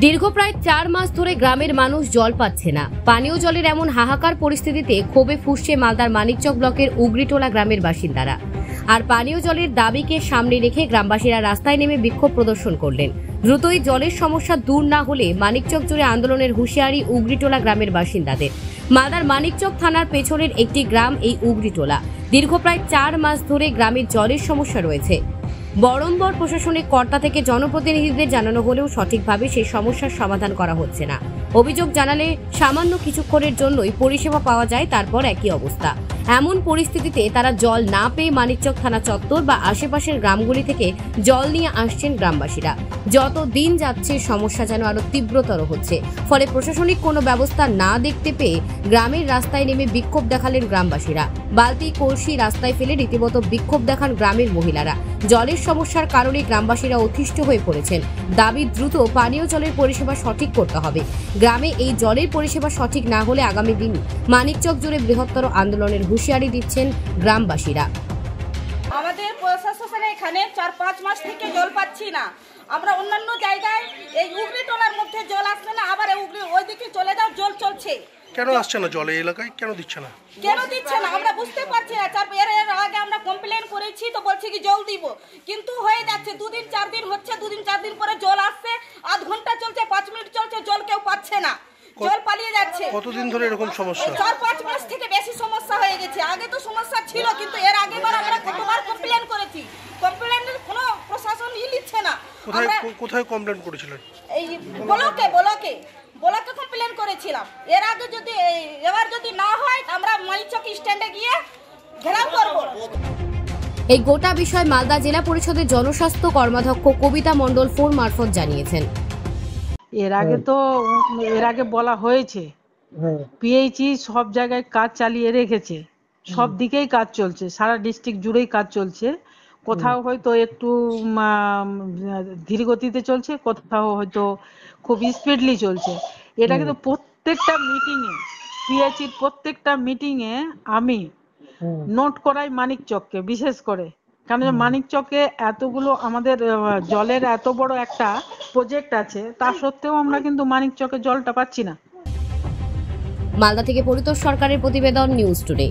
দীর্ঘ প্রায় 4 মাস ধরে গ্রামের মানুষ জল পাচ্ছে না। পানীয় জলের এমন হাহাকার পরিস্থিতিতে ক্ষোভে ফুঁসছে মালদার মানিকচক ব্লকের উগরিটোলা গ্রামের বাসিন্দারা। আর পানীয় জলের দাবিকে সামনে রেখে গ্রামবাসীরা রাস্তায় নেমে বিক্ষোভ প্রদর্শন করলেন। দ্রুতই জলের সমস্যা দূর না হলে মানিকচক জুড়ে আন্দোলনের হুঁশিয়ারি উগরিটোলা গ্রামের বাসিন্দাদের। মালদার মানিকচক থানার পেছনের একটি গ্রাম এই উগরিটোলা। দীর্ঘ প্রায় 4 মাস ধরে গ্রামের জলের সমস্যা রয়েছে। বরম্বর প্রশাসনিক কর্তা থেকে জনপ্রতিনিধিদের জানানো হলেও সঠিকভাবে সেই সমস্যার সমাধান করা হচ্ছে না। অভিযোগ জানালে সামান্য কিছুক্ষণের জন্যই পরিষেবা পাওয়া যায়, তারপর একই অবস্থা। এমন পরিস্থিতিতে তারা জল না পেয়ে মানিকচক থানা চত্বর বা আশেপাশের গ্রামগুলি থেকে জল নিয়ে আসছেন গ্রামবাসীরা। যত দিন যাচ্ছে সমস্যা যেন আরো তীব্রতর হচ্ছে। ফলে প্রশাসনিক কোনো ব্যবস্থা না দেখতে পেয়ে গ্রামের রাস্তায় নেমে বিক্ষোভ দেখালেন গ্রামবাসীরা। বালতি কলসি রাস্তায় ফেলে রীতিমতো বিক্ষোভ দেখান গ্রামের মহিলারা। জলের সমস্যার কারণে গ্রামবাসীরা অতিষ্ঠ হয়ে পড়েছেন। দাবি দ্রুত পানীয় জলের পরিষেবা সঠিক করতে হবে। গ্রামে এই জলের পরিষেবা সঠিক না হলে আগামী দিন মানিকচক জুড়ে বৃহত্তর আন্দোলনের হুঁশিয়ারি দিচ্ছেন গ্রামবাসীরা। আমাদের প্রশাসনে এখানে 4-5 মাস থেকে জল পাচ্ছি না। আমরা অন্যান্য জায়গায় এই উগরিটোলার মধ্যে জল আসছে না, আবার ওইদিকে চলে যাও জল চলছে। কেন আসছে না জল এই এলাকায়? কেন দিচ্ছে না আমরা বুঝতে পারছি না। এর আগে আমরা কমপ্লেন করেছি, তো বলছি কি জল দিব, কিন্তু হয়ে যাচ্ছে 2 দিন 4 দিন হচ্ছে, 2 দিন 4 দিন পরে জল আসছে, আধ ঘন্টা চলছে, 5 মিনিট চলছে, জল কেউ পাচ্ছে না, জল পালিয়ে যাচ্ছে। কতদিন ধরে এরকম সমস্যা? 4-5 মাস থেকে বেশি সমস্যা হয়ে গেছে। আগে তো সমস্যা ছিল, কিন্তু এর আগেবার আমরা কতবার কমপ্লেন করেছি, কমপ্লেনের কোনো প্রশাসন নিচ্ছে না। কোথায় কমপ্লেন করেছিলেন? এই ব্লকে কমপ্লেন করেছিলাম। এর আগে এবার যদি না হয় আমরা মানিকচক স্ট্যান্ডে গিয়ে ঘেরাও করব। এই গোটা বিষয় মালদা জেলা পরিষদের জনস্বাস্থ্য কর্মাধ্যক্ষ কবিতা মণ্ডল ফোন মারফত জানিয়েছেন। এর আগে বলা হয়েছে, পিএইচই সব জায়গায় কাজ চালিয়ে রেখেছে, সব দিকেই কাজ চলছে, সারা ডিস্ট্রিক্ট জুড়েই কাজ চলছে। কোথাও হয়তো একটু ধীর গতিতে চলছে, কোথাও হয়তো খুব স্পিডলি চলছে। এটা কিন্তু প্রত্যেকটা মিটিংয়ে, পিএইচির প্রত্যেকটা মিটিংয়ে আমি নোট করাই মানিকচককে, বিশেষ করে। কারণ মানিকচকে এতগুলো আমাদের জলের এত বড় একটা প্রজেক্ট আছে, তা সত্ত্বেও আমরা কিন্তু মানিকচকে জলটা পাচ্ছি না। মালদা থেকে পরিতোষ সরকারের প্রতিবেদন, নিউজ টুডে।